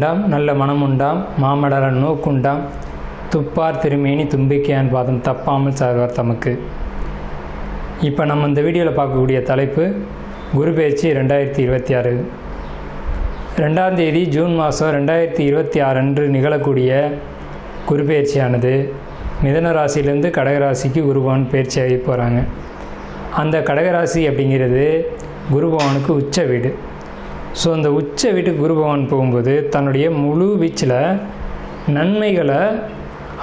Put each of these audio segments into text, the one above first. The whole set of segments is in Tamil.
உண்டாம் நல்ல மனம் உண்டாம் மாமலர நோக்குண்டாம் துப்பார் திருமேனி தும்பிக்கையான் பாதம் தப்பாமல் சார்வார் தமக்கு. இப்போ நம்ம இந்த வீடியோவில் பார்க்கக்கூடிய தலைப்பு குரு பெயர்ச்சி 2026. 2ஆம் தேதி ஜூன் மாதம் 2026 அன்று நிகழக்கூடிய குரு பெயர்ச்சியானது மிதுன ராசியிலேருந்து கடகராசிக்கு குருபவன் பெயர்ச்சியாகி போகிறாங்க. அந்த கடகராசி அப்படிங்கிறது குருபவனுக்கு உச்ச வீடு. ஸோ அந்த உச்ச வீட்டுக்கு குருபவன் போகும்போது தன்னுடைய முழு வீச்சில் நன்மைகளை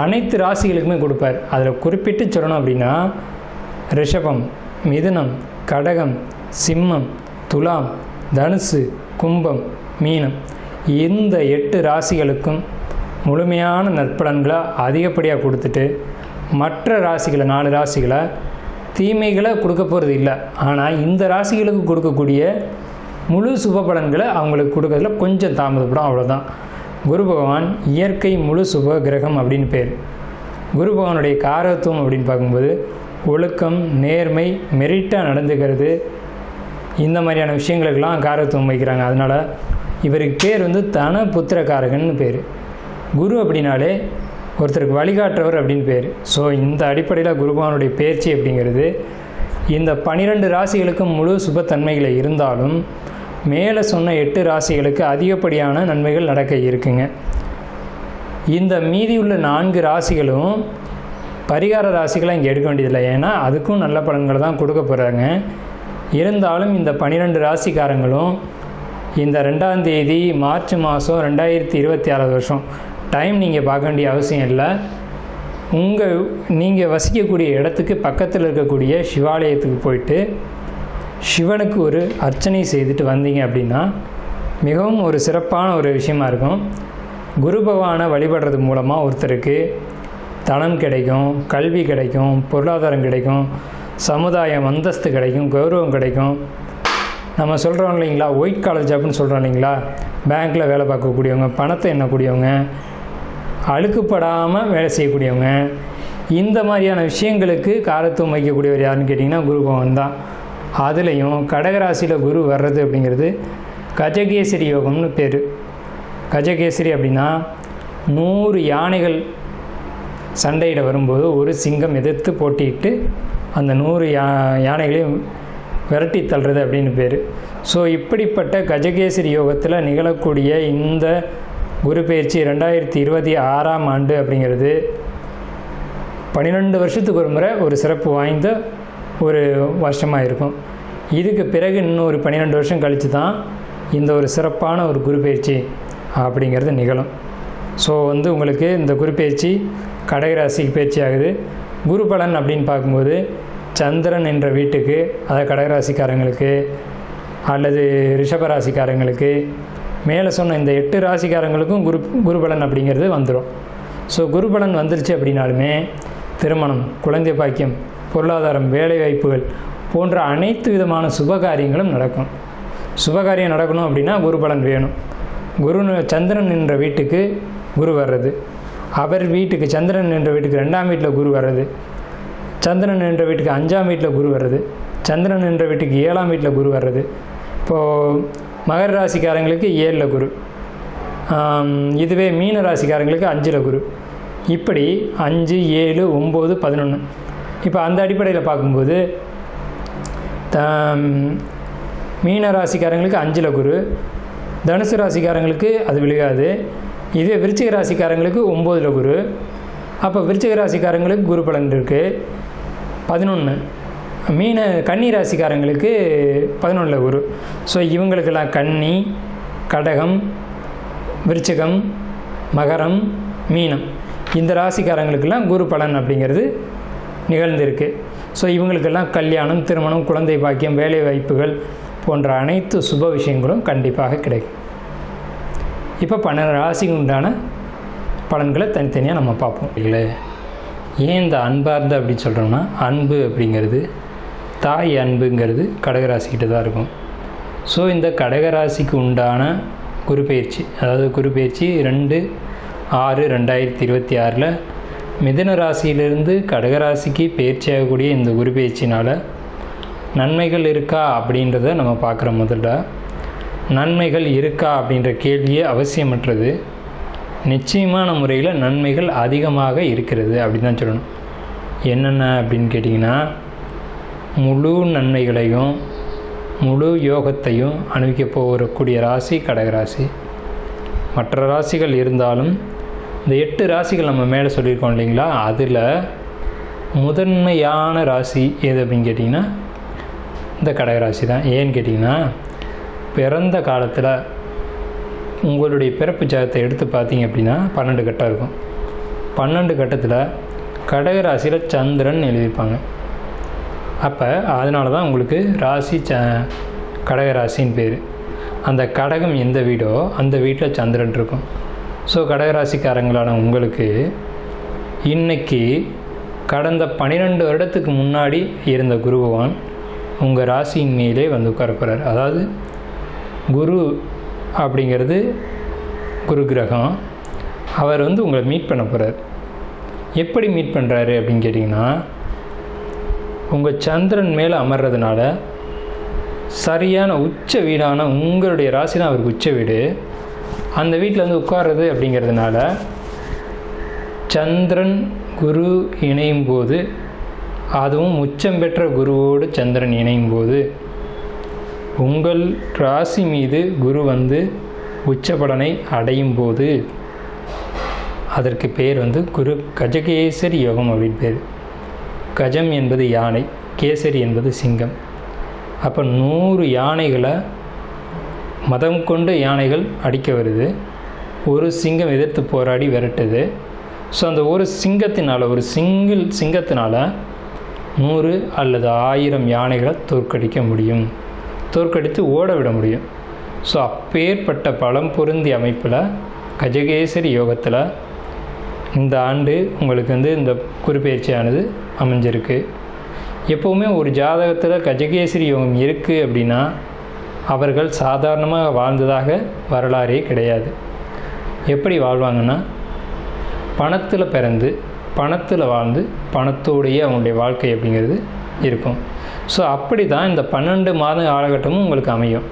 அனைத்து ராசிகளுக்குமே கொடுப்பார். அதில் குறிப்பிட்டு சொல்லணும் அப்படின்னா ரிஷபம், மிதுனம், கடகம், சிம்மம், துலாம், தனுசு, கும்பம், மீனம் இந்த 8 ராசிகளுக்கும் முழுமையான நற்பலன்களை அதிகப்படியாக கொடுத்துட்டு மற்ற ராசிகளை 4 ராசிகளை தீமைகளை கொடுக்க போகிறது இல்லை. ஆனால் இந்த ராசிகளுக்கு கொடுக்கக்கூடிய முழு சுப பலன்களை அவங்களுக்கு கொடுக்கறதுல கொஞ்சம் தாமதப்படும், அவ்வளோதான். குரு பகவான் இயற்கை முழு சுப கிரகம் அப்படின்னு பேர். குரு பகவானுடைய காரகத்துவம் அப்படின்னு பார்க்கும்போது ஒழுக்கம், நேர்மை, மெரிட்டாக நடந்துக்கிறது, இந்த மாதிரியான விஷயங்களுக்கெல்லாம் காரகத்துவம் வைக்கிறாங்க. அதனால் இவருக்கு பேர் தன புத்திரக்காரகன்னு பேர். குரு அப்படின்னாலே ஒருத்தருக்கு வழிகாட்டுறவர் அப்படின்னு பேர். ஸோ இந்த அடிப்படையில் குருபகவானுடைய பெயர்ச்சி அப்படிங்கிறது இந்த 12 ராசிகளுக்கும் முழு சுபத்தன்மைகளை இருந்தாலும் மேலே சொன்ன 8 ராசிகளுக்கு அதிகப்படியான நன்மைகள் நடக்க இருக்குங்க. இந்த மீதி உள்ள 4 ராசிகளும் பரிகார ராசிகளை இங்கே எடுக்க வேண்டியதில்லை, ஏன்னா அதுக்கும் நல்ல பலன்களை தான் கொடுக்க போகிறாங்க. இருந்தாலும் இந்த 12 ராசிக்காரங்களும் இந்த 2ஆம் தேதி மார்ச் மாதம் 2026 வருஷம் டைம் நீங்கள் பார்க்க வேண்டிய அவசியம் இல்லை. நீங்கள் வசிக்கக்கூடிய இடத்துக்கு பக்கத்தில் இருக்கக்கூடிய சிவாலயத்துக்கு போயிட்டு சிவனுக்கு ஒரு அர்ச்சனை செய்துட்டு வந்தீங்க அப்படின்னா மிகவும் ஒரு சிறப்பான ஒரு விஷயமா இருக்கும். குரு பகவானை வழிபடுறது மூலமாக ஒருத்தருக்கு தனம் கிடைக்கும், கல்வி கிடைக்கும், பொருளாதாரம் கிடைக்கும், சமுதாயம் அந்தஸ்து கிடைக்கும், கௌரவம் கிடைக்கும். நம்ம சொல்கிறோம் இல்லைங்களா, ஒயிட் காலர் ஜாப்னு சொல்கிறோம் இல்லைங்களா, பேங்க்கில் வேலை பார்க்கக்கூடியவங்க, பணத்தை எண்ணக்கூடியவங்க, அழுக்குப்படாமல் வேலை செய்யக்கூடியவங்க, இந்த மாதிரியான விஷயங்களுக்கு காரத்துவம் வைக்கக்கூடியவர் யாருன்னு கேட்டிங்கன்னா குரு பகவான் தான். அதுலேயும் கடகராசியில் குரு வர்றது அப்படிங்கிறது கஜகேசரி யோகம்னு பேர். கஜகேசரி அப்படின்னா 100 யானைகள் சண்டையிட வரும்போது ஒரு சிங்கம் எதிர்த்து போட்டிட்டு அந்த 100 யானைகளையும் விரட்டி தள்ளுறது அப்படின்னு பேர். ஸோ இப்படிப்பட்ட கஜகேசரி யோகத்தில் நிகழக்கூடிய இந்த குரு பெயர்ச்சி 2026ஆம் ஆண்டு அப்படிங்கிறது 12 வருஷத்துக்கு ஒரு முறை ஒரு சிறப்பு வாய்ந்த ஒரு வருஷமாக இருக்கும். இதுக்கு பிறகு இன்னும் ஒரு 12 வருஷம் கழித்து தான் இந்த ஒரு சிறப்பான ஒரு குரு பெயர்ச்சி அப்படிங்கிறது நிகழும். ஸோ உங்களுக்கு இந்த குரு பெயர்ச்சி கடகராசிக்கு பயிற்சி ஆகுது. குரு பலன் அப்படின்னு பார்க்கும்போது சந்திரன் என்ற வீட்டுக்கு, அதாவது கடகராசிக்காரங்களுக்கு அல்லது ரிஷபராசிக்காரங்களுக்கு மேலே சொன்ன இந்த 8 ராசிக்காரங்களுக்கும் குரு பலன் அப்படிங்கிறது வந்துடும். ஸோ குரு பலன் வந்துருச்சு அப்படின்னாலுமே திருமணம், குழந்தை பாக்கியம், பொருளாதாரம், வேலை வாய்ப்புகள் போன்ற அனைத்து விதமான சுபகாரியங்களும் நடக்கும். சுபகாரியம் நடக்கணும் அப்படின்னா குரு பலன் வேணும். சந்திரன் என்ற வீட்டுக்கு குரு வர்றது, அவர் வீட்டுக்கு சந்திரன் என்ற வீட்டுக்கு 2ஆம் வீட்டில் குரு வர்றது, சந்திரன் என்ற வீட்டுக்கு 5ஆம் வீட்டில் குரு வர்றது, சந்திரன் என்ற வீட்டுக்கு 7ஆம் வீட்டில் குரு வர்றது. இப்போது மகர ராசிக்காரங்களுக்கு 7ல் குரு, இதுவே மீன ராசிக்காரங்களுக்கு 5ல் குரு, இப்படி 5, 7, 9, 11. இப்போ அந்த அடிப்படையில் பார்க்கும்போது மீன ராசிக்காரங்களுக்கு 5ல் குரு, தனுசு ராசிக்காரங்களுக்கு அது விழுகாது. இதே விருச்சிக ராசிக்காரங்களுக்கு 9ல் குரு. அப்போ விருச்சிக ராசிக்காரங்களுக்கு குரு பலன் இருக்குது 11. கன்னி ராசிக்காரங்களுக்கு 11ல் குரு. ஸோ இவங்களுக்கெல்லாம் கன்னி, கடகம், விருச்சிகம், மகரம், மீனம் இந்த ராசிக்காரங்களுக்கெல்லாம் குரு பலன் அப்படிங்கிறது நிகழ்ந்திருக்கு. ஸோ இவங்களுக்கெல்லாம் கல்யாணம், திருமணம், குழந்தை பாக்கியம், வேலை வாய்ப்புகள் போன்ற அனைத்து சுப விஷயங்களும் கண்டிப்பாக கிடைக்கும். இப்போ 12 ராசிக்கு உண்டான பலன்களை தனித்தனியாக நம்ம பார்ப்போம். இல்லை, ஏன் இந்த அன்பார்ந்த அப்படின்னு சொல்கிறோம்னா, அன்பு அப்படிங்கிறது தாய் அன்புங்கிறது கடகராசிக்கிட்ட தான் இருக்கும். ஸோ இந்த கடகராசிக்கு உண்டான குரு பெயர்ச்சி, அதாவது குரு பெயர்ச்சி 2/6/2026 மிதுன ராசியிலிருந்து கடகராசிக்கு பெயர்ச்சியாகக்கூடிய இந்த குரு பெயர்ச்சினால் நன்மைகள் இருக்கா அப்படின்றத நம்ம பார்க்குறோம். முதல்ல நன்மைகள் இருக்கா அப்படின்ற கேள்வியே அவசியமற்றது. நிச்சயமான முறையில் நன்மைகள் அதிகமாக இருக்கிறது அப்படின்னு தான் சொல்லணும். என்னென்ன அப்படின்னு கேட்டிங்கன்னா, முழு நன்மைகளையும் முழு யோகத்தையும் அனுபவிக்க போகக்கூடிய ராசி கடகராசி. மற்ற ராசிகள் இருந்தாலும் இந்த 8 ராசிகள் நம்ம மேலே சொல்லியிருக்கோம் இல்லைங்களா, அதில் முதன்மையான ராசி எது அப்படின்னு கேட்டிங்கன்னா இந்த கடகராசி தான். ஏன்னு கேட்டிங்கன்னா, பிறந்த காலத்தில் உங்களுடைய பிறப்பு ஜாதகத்தை எடுத்து பார்த்தீங்க அப்படின்னா 12 கட்டம் இருக்கும். 12 கட்டத்தில் கடகராசியில் சந்திரன் எழுதியிருப்பாங்க. அப்போ அதனால தான் உங்களுக்கு ராசி கடகராசின்னு பேர். அந்த கடகம் எந்த வீடோ அந்த வீட்டில் சந்திரன் இருக்கும். ஸோ கடகராசிக்காரங்களான உங்களுக்கு இன்றைக்கி கடந்த 12 வருடத்துக்கு முன்னாடி இருந்த குரு பகவான் உங்கள் ராசியின் மேலே வந்து உட்காரப்போகிறார். அதாவது குரு அப்படிங்கிறது குரு கிரகம். அவர் வந்து உங்களை மீட் பண்ண போகிறார். எப்படி மீட் பண்ணுறாரு அப்படின்னு கேட்டிங்கன்னா, உங்கள் சந்திரன் மேலே அமர்றதுனால சரியான உச்ச வீடான உங்களுடைய ராசி தான் அவருக்கு உச்ச வீடு. அந்த வீட்டில் வந்து உட்கார்றது அப்படிங்கிறதுனால சந்திரன் குரு இணையும் போது, அதுவும் உச்சம் பெற்ற குருவோடு சந்திரன் இணையும் போது, உங்கள் ராசி மீது குரு வந்து உச்சபலனை அடையும் போது அதற்கு பேர் வந்து குரு கஜகேசரி யோகம் அப்படின்னு பேர். கஜம் என்பது யானை, கேசரி என்பது சிங்கம். அப்போ 100 யானைகளை மதம் கொண்டு யானைகள் அடிக்க வருது, ஒரு சிங்கம் எதிர்த்து போராடி விரட்டுது. ஸோ அந்த ஒரு சிங்கத்தினால், ஒரு சிங்கத்தினால் 100 அல்லது 1000 யானைகளை தோற்கடிக்க முடியும், தோற்கடித்து ஓட விட முடியும். ஸோ அப்பேற்பட்ட பலம் பொருந்திய அமைப்பில் கஜகேசரி யோகத்தில் இந்த ஆண்டு உங்களுக்கு வந்து இந்த குருப்பெயர்ச்சியானது அமைஞ்சிருக்கு. எப்போவுமே ஒரு ஜாதகத்தில் கஜகேசரி யோகம் இருக்குது அப்படின்னா அவர்கள் சாதாரணமாக வாழ்ந்ததாக வரலாறே கிடையாது. எப்படி வாழ்வாங்கன்னா, பணத்தில் பிறந்து பணத்தில் வாழ்ந்து பணத்தோடைய அவங்களுடைய வாழ்க்கை அப்படிங்கிறது இருக்கும். ஸோ அப்படி தான் இந்த 12 மாத காலகட்டமும் உங்களுக்கு அமையும்.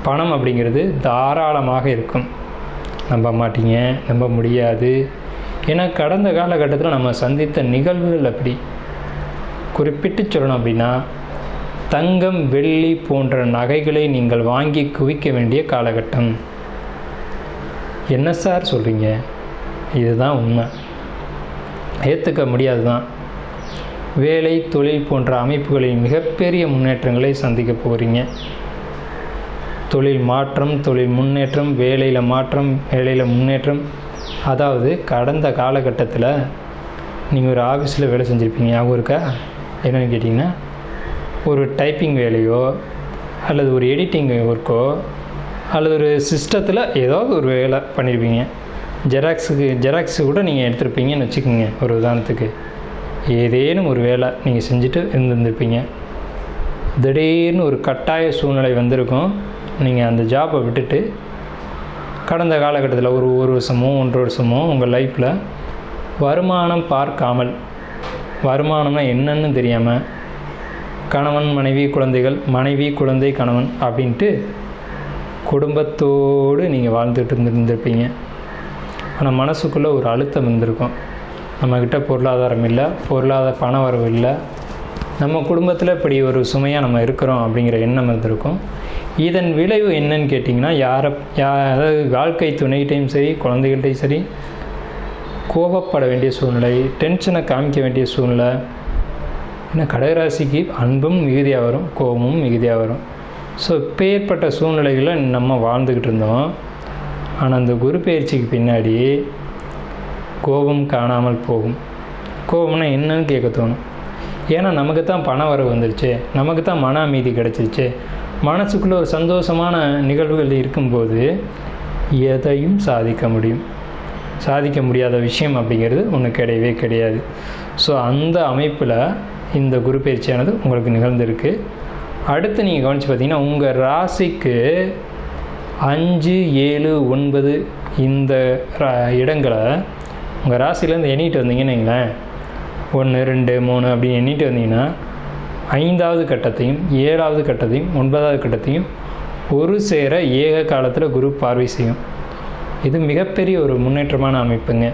பணம் அப்படிங்கிறது தாராளமாக இருக்கும். நம்ப மாட்டீங்க, நம்ப முடியாது. ஏன்னா கடந்த காலகட்டத்தில் நம்ம சந்தித்த நிகழ்வுகள் அப்படி. குறிப்பிட்டு சொல்லணும் அப்படின்னா, தங்கம் வெள்ளி போன்ற நகைகளை நீங்கள் வாங்கி குவிக்க வேண்டிய காலகட்டம். என்ன சார் சொல்கிறீங்க? இதுதான் உண்மை, ஏற்றுக்க முடியாது தான். வேலை தொழில் போன்ற அமைப்புகளில் மிகப்பெரிய முன்னேற்றங்களை சந்திக்க போகிறீங்க. தொழில் மாற்றம், தொழில் முன்னேற்றம், வேலையில் மாற்றம், வேலையில் முன்னேற்றம். அதாவது கடந்த காலகட்டத்தில் நீங்கள் ஒரு ஆஃபீஸில் வேலை செஞ்சுருப்பீங்க, ஞாபகம் இருக்கா? என்னென்னு கேட்டிங்கன்னா, ஒரு டைப்பிங் வேலையோ அல்லது ஒரு எடிட்டிங் ஒர்க்கோ அல்லது ஒரு சிஸ்டத்தில் ஏதாவது ஒரு வேலை பண்ணியிருப்பீங்க. ஜெராக்ஸு கூட நீங்கள் எடுத்துருப்பீங்கன்னு வச்சுக்கோங்க. ஒரு உதாரணத்துக்கு ஏதேனும் ஒரு வேலை நீங்கள் செஞ்சுட்டு இருந்திருப்பீங்க. திடீர்னு ஒரு கட்டாய சூழ்நிலை வந்திருக்கும். நீங்கள் அந்த ஜாப்பை விட்டுட்டு கடந்த காலகட்டத்தில் ஒரு வருஷமோ 1.5 வருஷமோ உங்கள் லைஃப்பில் வருமானம் பார்க்காமல், வருமானம்னா என்னன்னு தெரியாமல், கணவன் மனைவி குழந்தைகள், மனைவி குழந்தை கணவன் அப்படின்ட்டு குடும்பத்தோடு நீங்கள் வாழ்ந்துட்டு இருந்திருப்பீங்க. ஆனால் மனசுக்குள்ளே ஒரு அழுத்தம் இருந்திருக்கும். நம்மக்கிட்ட பொருளாதாரம் இல்லை, பண வரவு இல்லை, நம்ம குடும்பத்தில் இப்படி ஒரு சுமையாக நம்ம இருக்கிறோம் அப்படிங்கிற எண்ணம் இருந்திருக்கும். இதன் விளைவு என்னன்னு கேட்டிங்கன்னா, அதாவது வாழ்க்கை துணைகிட்டையும் சரி குழந்தைகள்கிட்டையும் சரி கோபப்பட வேண்டிய சூழ்நிலை, டென்ஷனை காமிக்க வேண்டிய சூழ்நிலை. ஏன்னா கடகராசிக்கு அன்பும் மிகுதியாக வரும், கோபமும் மிகுதியாக வரும். ஸோ இப்பேற்பட்ட சூழ்நிலைகளை நம்ம வாழ்ந்துக்கிட்டு இருந்தோம். ஆனால் அந்த குரு பயிற்சிக்கு பின்னாடி கோபம் காணாமல் போகும். கோபம்னா என்னன்னு கேட்க தோணும். ஏன்னா நமக்கு தான் பண வரவு வந்துருச்சு, நமக்கு தான் மன அமைதி கிடச்சிருச்சு, மனசுக்குள்ளே ஒரு சந்தோஷமான நிகழ்வுகள் இருக்கும்போது எதையும் சாதிக்க முடியும். சாதிக்க முடியாத விஷயம் அப்படிங்கிறது ஒன்று கிடையவே கிடையாது. ஸோ அந்த அமைப்பில் இந்த குரு பயிற்சியானது உங்களுக்கு நிகழ்ந்திருக்கு. அடுத்து நீங்கள் கவனித்து பார்த்தீங்கன்னா, உங்கள் ராசிக்கு 5, 7, 9 இந்த இடங்களை உங்கள் ராசிலேருந்து எண்ணிட்டு வந்தீங்கன்னு வைங்களேன், 1, 2, 3 அப்படின்னு எண்ணிட்டு வந்தீங்கன்னா 5வது கட்டத்தையும் 7வது கட்டத்தையும் 9வது கட்டத்தையும் ஒரு சேர ஏக காலத்தில் குரு பார்வை செய்யும். இது மிகப்பெரிய ஒரு முன்னேற்றமான அமைப்புங்க.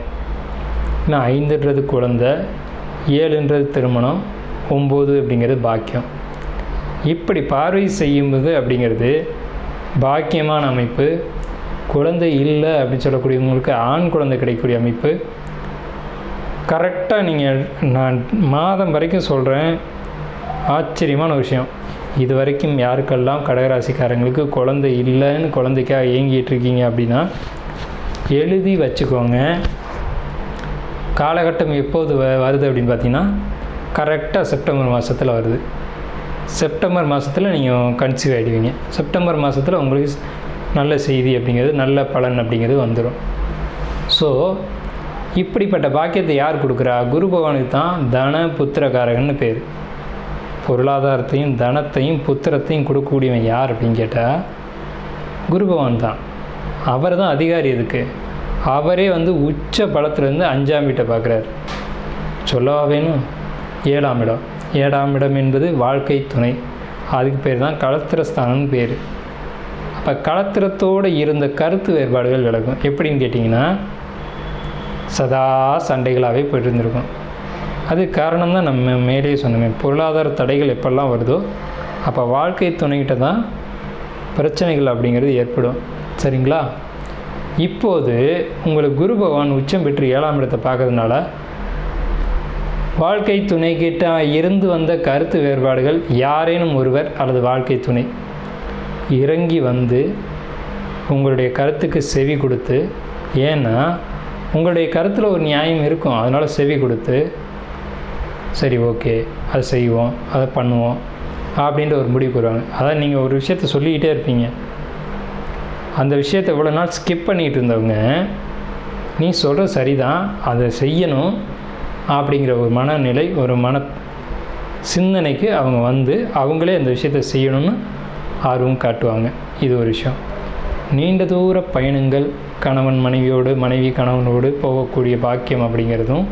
ஏன்னா 5ன்றது குழந்தை, 7ன்றது திருமணம், 9 அப்படிங்கிறது பாக்கியம். இப்படி பார்வை செய்யும்போது அப்படிங்கிறது பாக்கியமான அமைப்பு. குழந்தை இல்லை அப்படின்னு சொல்லக்கூடியவங்களுக்கு ஆண் குழந்தை கிடைக்கக்கூடிய அமைப்பு. கரெக்டாக நீங்கள் நான் மாதம் வரைக்கும் சொல்கிறேன், ஆச்சரியமான விஷயம். இது வரைக்கும் யாருக்கெல்லாம் கடகராசிக்காரங்களுக்கு குழந்தை இல்லைன்னு குழந்தைக்காக ஏங்கிட்டு இருக்கீங்க அப்படின்னா எழுதி வச்சுக்கோங்க. காலகட்டம் எப்போது வருது அப்படின்னு பார்த்தீங்கன்னா கரெக்டாக செப்டம்பர் மாதத்தில் வருது. செப்டம்பர் மாதத்தில் நீங்கள் கன்சீவ் ஆகிடுவீங்க. செப்டம்பர் மாதத்தில் உங்களுக்கு நல்ல செய்தி அப்படிங்கிறது, நல்ல பலன் அப்படிங்கிறது வந்துடும். ஸோ இப்படிப்பட்ட பாக்கியத்தை யார் கொடுக்குறா? குரு பகவானுக்கு தான் தன புத்திரகாரகன்னு பேர். பொருளாதாரத்தையும் தனத்தையும் புத்திரத்தையும் கொடுக்கக்கூடியவன் யார் அப்படின்னு கேட்டால் குரு பகவான் தான். அவர் தான் அதிகாரி. இதுக்கு அவரே வந்து உச்ச பலத்திலேருந்து 5ஆம் வீட்டை பார்க்குறாரு. சொல்லவா வேணும்? 7ஆம் இடம். 7ஆம் இடம் என்பது வாழ்க்கை துணை. அதுக்கு பேர் தான் களத்திரஸ்தானம்னு பேர். அப்போ களத்திரத்தோடு இருந்த கருத்து வேறுபாடுகள் விலகும். எப்படின்னு கேட்டிங்கன்னா சதா சண்டைகளாகவே போய்ட்டு இருந்திருக்கும். அது காரணம் தான் நம்ம மேலேயே சொன்னோமே, பொருளாதார தடைகள் எப்பெல்லாம் வருதோ அப்போ வாழ்க்கை துணைகிட்ட தான் பிரச்சனைகள் அப்படிங்கிறது ஏற்படும். சரிங்களா? இப்போது உங்களுக்கு குரு பகவான் உச்சம் பெற்று 7ஆம் இடத்தை பார்க்கறதுனால வாழ்க்கை துணைக்கிட்ட இருந்து வந்த கருத்து வேறுபாடுகள் யாரேனும் ஒருவர் அல்லது வாழ்க்கை துணை இறங்கி வந்து உங்களுடைய கருத்துக்கு செவி கொடுத்து, ஏன்னா உங்களுடைய கருத்தில் ஒரு நியாயம் இருக்கும், அதனால் செவி கொடுத்து சரி ஓகே அதை செய்வோம், அதை பண்ணுவோம் அப்படின்ற ஒரு முடிவு வருவாங்க. அதான் நீங்கள் ஒரு விஷயத்த சொல்லிக்கிட்டே இருப்பீங்க. அந்த விஷயத்தை இவ்வளோ நாள் ஸ்கிப் பண்ணிகிட்டு இருந்தவங்க நீ சொல்கிறது சரிதான், அதை செய்யணும் அப்படிங்கிற ஒரு மனநிலை, ஒரு சிந்தனைக்கு அவங்க வந்து அவங்களே அந்த விஷயத்தை செய்யணும்னு ஆர்வம் காட்டுவாங்க. இது ஒரு விஷயம். நீண்ட தூர பயணங்கள், கணவன் மனைவியோடு, மனைவி கணவனோடு போகக்கூடிய பாக்கியம் அப்படிங்கிறதும்,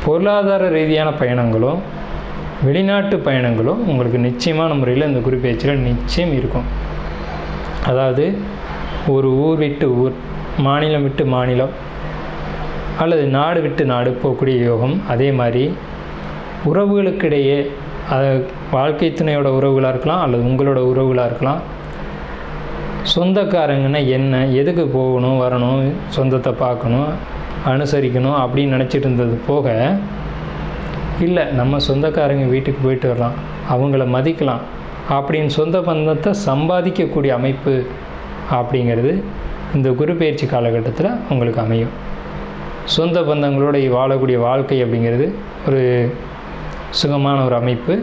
பொருளாதார ரீதியான பயணங்களும், வெளிநாட்டு பயணங்களும் உங்களுக்கு நிச்சயமான முறையில் இந்த குரு பெயர்ச்சியில் நிச்சயம் இருக்கும். அதாவது ஒரு ஊர் விட்டு ஊர், மாநிலம் விட்டு மாநிலம் அல்லது நாடு விட்டு நாடு போகக்கூடிய யோகம். அதே மாதிரி உறவுகளுக்கிடையே, அது வாழ்க்கை துணையோட உறவுகளாக இருக்கலாம் அல்லது உங்களோட உறவுகளாக இருக்கலாம். சொந்தக்காரங்கன்னா என்ன, எதுக்கு போகணும் வரணும், சொந்தத்தை பார்க்கணும் அனுசரிக்கணும் அப்படின்னு நினச்சிட்டு இருந்தது போக, இல்லை நம்ம சொந்தக்காரங்க வீட்டுக்கு போயிட்டு வரலாம், அவங்கள மதிக்கலாம் அப்படின்னு சொந்த பந்தத்தை சம்பாதிக்கக்கூடிய அமைப்பு அப்படிங்கிறது இந்த குரு பெயர்ச்சி காலகட்டத்தில் உங்களுக்கு அமையும். சொந்த பந்தங்களோட வாழக்கூடிய வாழ்க்கை அப்படிங்கிறது ஒரு சுகமான ஒரு அமைப்பு.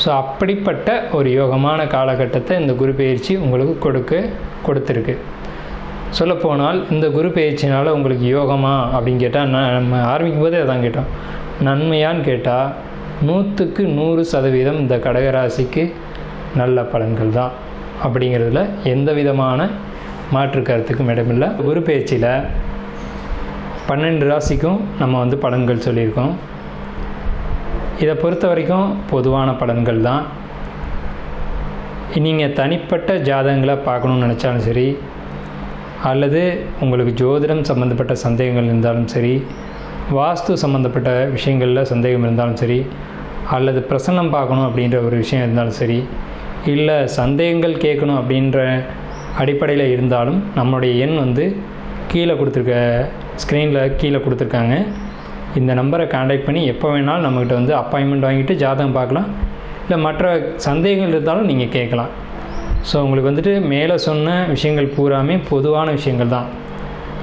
ஸோ அப்படிப்பட்ட ஒரு யோகமான காலகட்டத்தை இந்த குரு பெயர்ச்சி உங்களுக்கு கொடுத்துருக்கு. சொல்லப்போனால் இந்த குரு பெயர்ச்சினால் உங்களுக்கு யோகமா அப்படின்னு கேட்டால், நம்ம ஆரம்பிக்கும் போதே அதான் கேட்டோம், நன்மையான்னு கேட்டால் 100க்கு 100% இந்த கடகராசிக்கு நல்ல பலன்கள் தான் அப்படிங்கிறதுல எந்த விதமான மாற்று கருத்துக்கும் இடமில்லை. குரு பெயர்ச்சியில் 12 ராசிக்கும் நம்ம வந்து பலன்கள் சொல்லியிருக்கோம். இதை பொறுத்த வரைக்கும் பொதுவான பலன்கள் தான். நீங்கள் தனிப்பட்ட ஜாதகங்களை பார்க்கணுன்னு நினச்சாலும் சரி, அல்லது உங்களுக்கு ஜோதிடம் சம்மந்தப்பட்ட சந்தேகங்கள் இருந்தாலும் சரி, வாஸ்து சம்மந்தப்பட்ட விஷயங்களில் சந்தேகம் இருந்தாலும் சரி, அல்லது பிரசன்னம் பார்க்கணும் அப்படின்ற ஒரு விஷயம் இருந்தாலும் சரி, இல்லை சந்தேகங்கள் கேட்கணும் அப்படின்ற அடிப்படையில் இருந்தாலும் நம்மளுடைய எண் வந்து கீழே கொடுத்துருக்க ஸ்க்ரீனில் கீழே கொடுத்துருக்காங்க. இந்த நம்பரை கான்டாக்ட் பண்ணி எப்போ வேணாலும் நம்மக்கிட்ட வந்து அப்பாயின்மெண்ட் வாங்கிட்டு ஜாதகம் பார்க்கலாம். இல்லை மற்ற சந்தேகங்கள் இருந்தாலும் நீங்கள் கேட்கலாம். ஸோ உங்களுக்கு வந்துட்டு மேலே சொன்ன விஷயங்கள் பூராமே பொதுவான விஷயங்கள் தான்.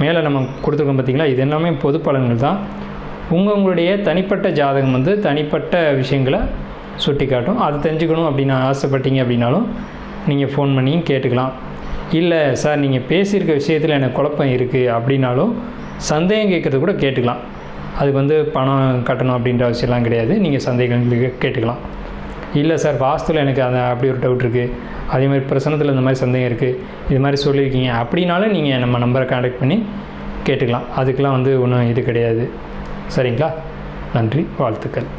மேலே நம்ம கொடுத்துருக்கோம் பார்த்திங்களா, இது எல்லாமே பொது பலன்கள் தான். உங்களுடைய தனிப்பட்ட ஜாதகம் வந்து தனிப்பட்ட விஷயங்களை சுட்டி காட்டும். அது தெரிஞ்சுக்கணும் அப்படின்னு ஆசைப்பட்டீங்க அப்படின்னாலும் நீங்கள் ஃபோன் பண்ணியும் கேட்டுக்கலாம். இல்லை சார் நீங்கள் பேசியிருக்க விஷயத்தில் எனக்கு குழப்பம் இருக்குது அப்படின்னாலும் சந்தேகம் கேட்குறது கூட கேட்டுக்கலாம். அதுக்கு வந்து பணம் கட்டணும் அப்படின்ற அவசியம்லாம் கிடையாது. நீங்கள் சந்தேகங்களுக்கு கேட்டுக்கலாம். இல்லை சார் வாஸ்துவில் எனக்கு அப்படி ஒரு டவுட் இருக்குது, அதே மாதிரி பிரசனத்தில் இந்த மாதிரி சந்தேகம் இருக்குது, இது மாதிரி சொல்லியிருக்கீங்க அப்படின்னாலும் நீங்கள் நம்ம நம்பரை கான்டாக்ட் பண்ணி கேட்டுக்கலாம். அதுக்கெலாம் வந்து ஒன்றும் இது கிடையாது. சரிங்களா? நன்றி, வாழ்த்துக்கள்.